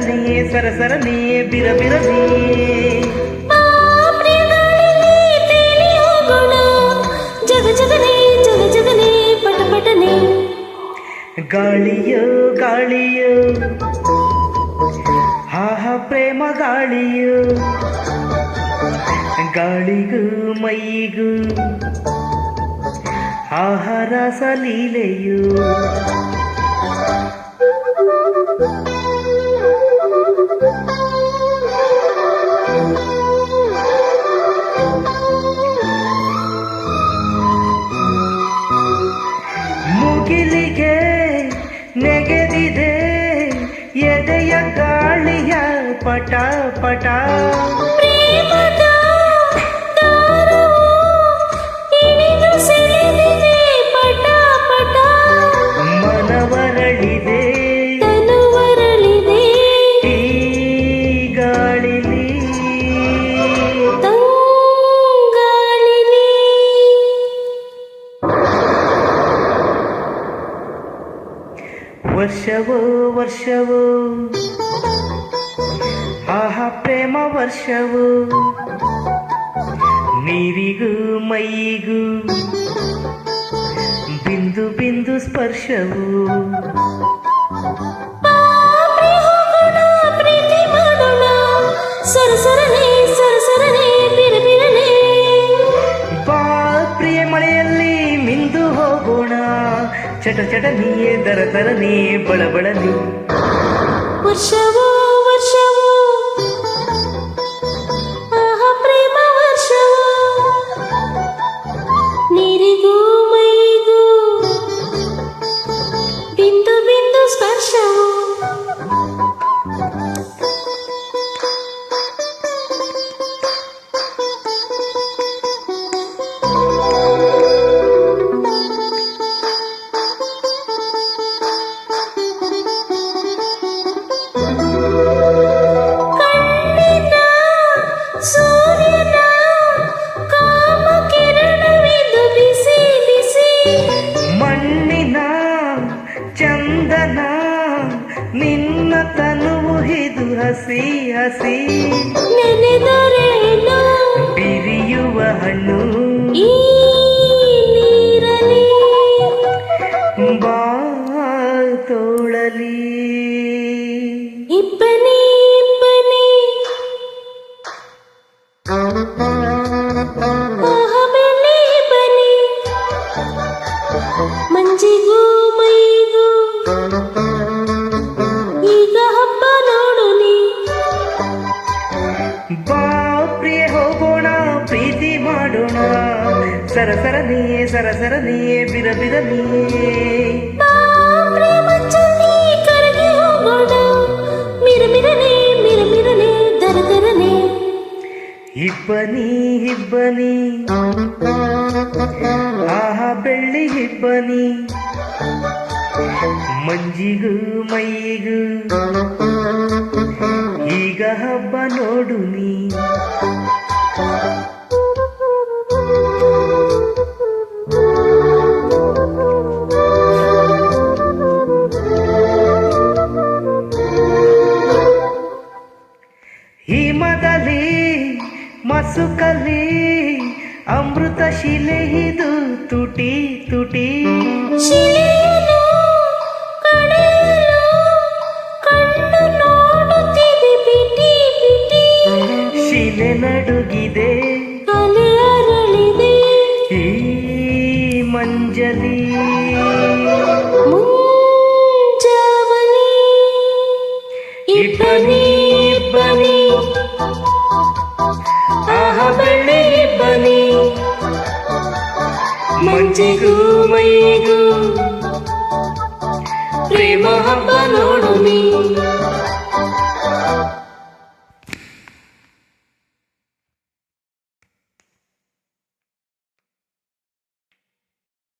ಸರಸರನೆಯೇ ಸರಸರನೆಯೇ ಬಿರಬಿರನೇ ಗಾಳಿಯೋ ಗಾಳಿಯೋ ಆಹಾ ಪ್ರೇಮ ಗಾಳಿಯೋ ಗಾಳಿಗೂ ಮೈಗೂ ಆಹಾರ ಸಲೀಲೆಯೋ ಮುಗಿಲಿಗೆ ನೆಗೆದಿದೆ ಎದೆಯ ಗಾಳಿಯ ಪಟ ಪಟ ಮನವರಳಿದೆ ಈ ಗಾಳಿಲಿ ವರ್ಷವೋ ವರ್ಷವೋ ಆಹಾ ಪ್ರೇಮ ವರ್ಷವೋ ನೀರಿಗೂ ಮೈಗೂ ಬಿಂದು ಬಿಂದು ಸ್ಪರ್ಶವು ಸರಸರನೆ ಸರಸರನೆ ಬಿರಬಿರನೆ ಬಾ ಪ್ರಿಯ ಮಳೆಯಲ್ಲಿ ಮಿಂದು ಹೋಗೋಣ ಚಟ ಚಟನಿಯೇ ದರ ದರನೇ ಬಳಬಳನಿ ವರ್ಷವೋ ವರ್ಷವೋ ಆಹಾ ಪ್ರೇಮ ವರ್ಷವೋ ನೀರಿಗೂ ಮೈಗೂ ಬಿಂದು ಬಿಂದು ಸ್ಪರ್ಶವೋ ಸೂರ್ಯನ ಕಾಮ ಕಿರಣವಿದು ಬಿಸಿ ಬಿಸಿ ಮಣ್ಣಿನ ಚಂದನ ನಿನ್ನ ತನುವು ಇದು ಹಸಿ ಹಸಿ ನೆನೆದರೇನು ಬಿರಿಯುವ ಹಣ್ಣು ಈ ನೀರಲಿ ಬಾ ತೋಳಲಿ ಇಬ್ಬನಿ ಇಬ್ಬನಿ ಆಹಾ ಬೆಳ್ಳಿ ಇಬ್ಬನಿ ಮಂಜಿಗೂ ಮೈಗೂ ಈಗ ಹಬ್ಬ ನೋಡು ನೀ ಬಾ ಪ್ರಿಯ ಹೋಗೋಣ ಪ್ರೀತಿ ಮಾಡೋಣ ಸರಸರನೆಯೇ ಸರಸರನೆಯೇ ಬಿರಬಿರನೆಯೇ ಪ್ರೇಮ ಚಂದಿ ಕರಗಿ ಹೋಗೋಣ ಮಿರಮಿರನೆ ಮಿರಮಿರನೆ ದರದರನೆ ಇಬ್ಬನಿ ಇಬ್ಬನಿ ಆಹಾ ಬೆಳ್ಳಿ ಇಬ್ಬನಿ ಮಂಜಿಗೂ ಮೈಗೂ ಈಗ ಹಬ್ಬ ನೋಡು ನೀ ಹಿಮದಲ್ಲಿ ಮಸುಕಲಿ ಅಮೃತ ಶಿಲೆ ಇದು ತುಟಿ ತುಟಿ ಶಿಲೆಯನ್ನು ಕಡೆಯಲು ಕಣ್ಣು ನೋಡುತ್ತಿದೆ ಬಿಟಿ ಬಿಟಿ ಶಿಲೆ ನಡುಗಿದೆ ಕಲೆ ಅರಳಿದೆ ಈ ಮಂಜಲಿ ಮುಂಜಾವಲಿ ಇಬ್ಬನಿ ಇಬ್ಬನಿ ಆಹಾ ಬೆಳ್ಳಿ ಇಬ್ಬನಿ ಮಂಜಿಗೂ ಮೈಗೂ ಪ್ರೇಮ ಹಬ್ಬ ನೋಡು ನೀ